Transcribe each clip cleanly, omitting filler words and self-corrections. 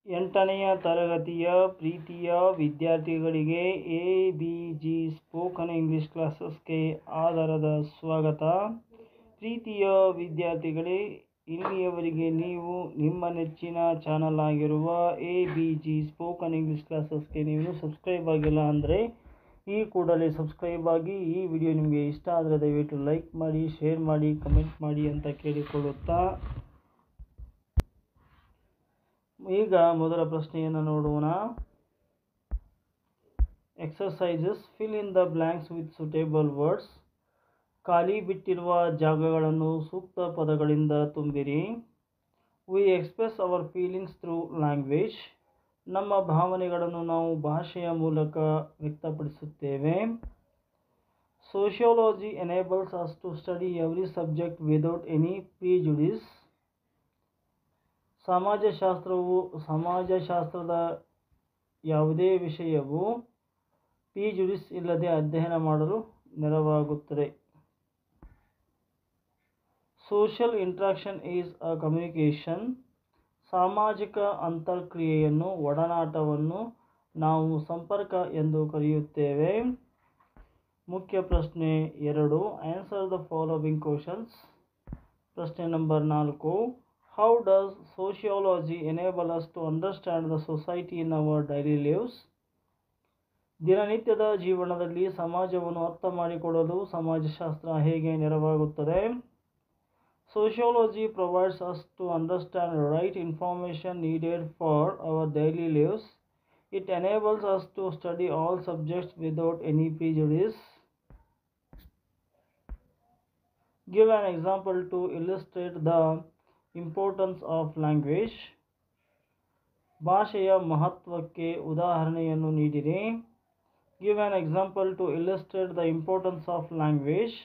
ಎಂಟನೆಯ ತರಗತಿಯ ಪ್ರೀತಿಯ ವಿದ್ಯಾರ್ಥಿಗಳಿಗೆ ABG ಸ್ಪೋಕನ್ ಇಂಗ್ಲಿಷ್ ಕ್ಲಾಸಸ್ಗೆ ಆಧಾರದ ಸ್ವಾಗತ. ಪ್ರೀತಿಯ ವಿದ್ಯಾರ್ಥಿಗಳೇ, ಇಲ್ಲಿಯವರೆಗೆ ನೀವು ನಿಮ್ಮ ನೆಚ್ಚಿನ ಚಾನಲ್ ಆಗಿರುವ ABG ಸ್ಪೋಕನ್ ಇಂಗ್ಲಿಷ್ ಕ್ಲಾಸಸ್ಗೆ ನೀವು ಸಬ್ಸ್ಕ್ರೈಬ್ ಆಗಿಲ್ಲ ಅಂದರೆ ಈ ಕೂಡಲೇ ಸಬ್ಸ್ಕ್ರೈಬ್ ಆಗಿ. ಈ ವಿಡಿಯೋ ನಿಮಗೆ ಇಷ್ಟ ಆದರೆ ದಯವಿಟ್ಟು ಲೈಕ್ ಮಾಡಿ, ಶೇರ್ ಮಾಡಿ, ಕಮೆಂಟ್ ಮಾಡಿ ಅಂತ ಕೇಳಿಕೊಳ್ಳುತ್ತಾ ಈಗ ಮೊದಲ ಪ್ರಶ್ನೆಯನ್ನು ನೋಡೋಣ. Exercises fill in the blanks with suitable words. ಖಾಲಿ ಬಿಟ್ಟಿರುವ ಜಾಗಗಳನ್ನು ಸೂಕ್ತ ಪದಗಳಿಂದ ತುಂಬಿರಿ. We express our feelings through language. ನಮ್ಮ ಭಾವನೆಗಳನ್ನು ನಾವು ಭಾಷೆಯ ಮೂಲಕ ವ್ಯಕ್ತಪಡಿಸುತ್ತೇವೆ. Sociology enables us to study every subject without any prejudice. ಸಮಾಜಶಾಸ್ತ್ರದ ಯಾವುದೇ ವಿಷಯವು ಪ್ರಿಜುಡಿಸ್ ಇಲ್ಲದೆ ಅಧ್ಯಯನ ಮಾಡಲು ನೆರವಾಗುತ್ತದೆ. Social interaction is a communication. ಸಾಮಾಜಿಕ ಅಂತರ್ಕ್ರಿಯೆಯನ್ನು, ಒಡನಾಟವನ್ನು ನಾವು ಸಂಪರ್ಕ ಎಂದು ಕರೆಯುತ್ತೇವೆ. ಮುಖ್ಯ ಪ್ರಶ್ನೆ 2. Answer the following questions. ಪ್ರಶ್ನೆ number 4. How does sociology enable us to understand the society in our daily lives? ದಿನನಿತ್ಯದ ಜೀವನದಲ್ಲಿ ಸಮಾಜವನ್ನು ಅರ್ಥ ಮಾಡಿಕೊಳ್ಳಲು ಸಮಾಜಶಾಸ್ತ್ರ ಹೇಗೆ ನೆರವಾಗುತ್ತದೆ? Sociology provides us to understand the right information needed for our daily lives. It enables us to study all subjects without any prejudice. Give an example to illustrate the importance of language. ಭಾಷೆಯ ಮಹತ್ವಕ್ಕೆ ಉದಾಹರಣೆಯನ್ನು ನೀಡಿರಿ. Give an example to illustrate the importance of language.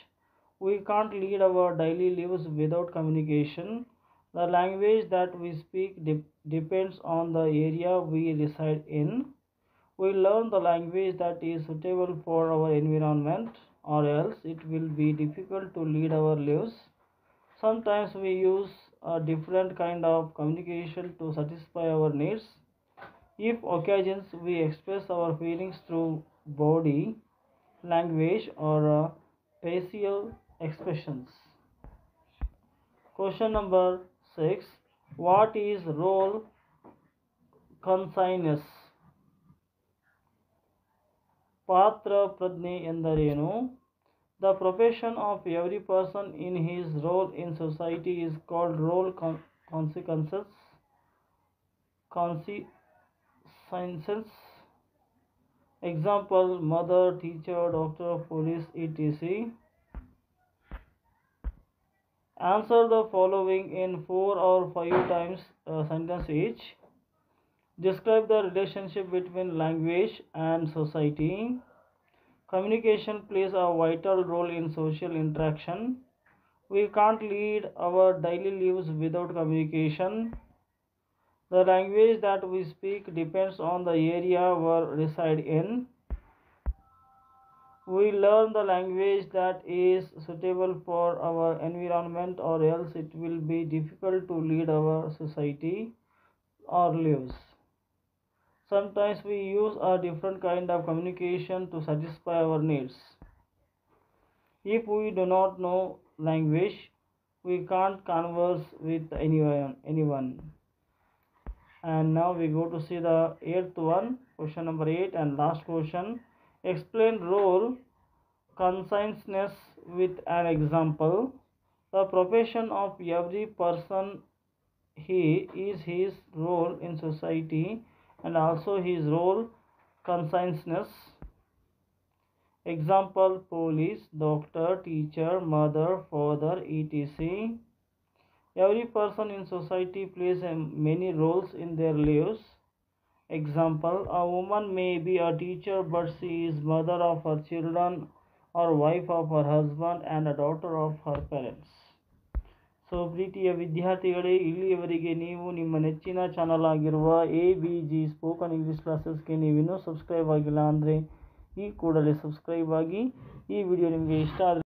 We can't lead our daily lives without communication. The language that we speak depends on the area we reside in. We learn the language that is suitable for our environment, or else it will be difficult to lead our lives. Sometimes we use a different kind of communication to satisfy our needs. If occasions we express our feelings through body language or facial expressions. Question number 6. What is role consciousness? ಪಾತ್ರ ಪ್ರಜ್ಞೆ ಎಂದರೇನು? The profession of every person in his role in society is called role consequences. Example: mother, teacher, doctor, police, etc. Answer the following in 4 or 5 times sentence each. Describe the relationship between language and society. Communication plays a vital role in social interaction. We can't lead our daily lives without communication. The language that we speak depends on the area we reside in. We learn the language that is suitable for our environment, or else it will be difficult to lead our society or lives. Sometimes we use a different kind of communication to satisfy our needs. If we do not know language, we can't converse with anyone. And now we go to see the 8th one, question number 8 and last question. Explain role consciousness with an example. The profession of every person is his role in society and also his role consciousness. Example: police, doctor, teacher, mother, father, etc. Every person in society plays many roles in their lives. Example: a woman may be a teacher, but she is mother of her children, or wife of her husband, and a daughter of her parents. So ಪ್ರೀತಿಯ ವಿದ್ಯಾರ್ಥಿಗಳೇ, ಇಲ್ಲಿಯವರೆಗೆ ನೀವು ನಿಮ್ಮ ನೆಚ್ಚಿನ channel ಆಗಿರುವ ABG spoken English ಕ್ಲಾಸಸ್ಗೆ ನೀವಿನ್ನೂ subscribe ಆಗಿಲ್ಲ ಅಂದರೆ ಈ ಕೂಡಲೇ ಸಬ್ಸ್ಕ್ರೈಬ್ ಆಗಿ. ಈ ವಿಡಿಯೋ ನಿಮಗೆ ಇಷ್ಟ ಆದರೆ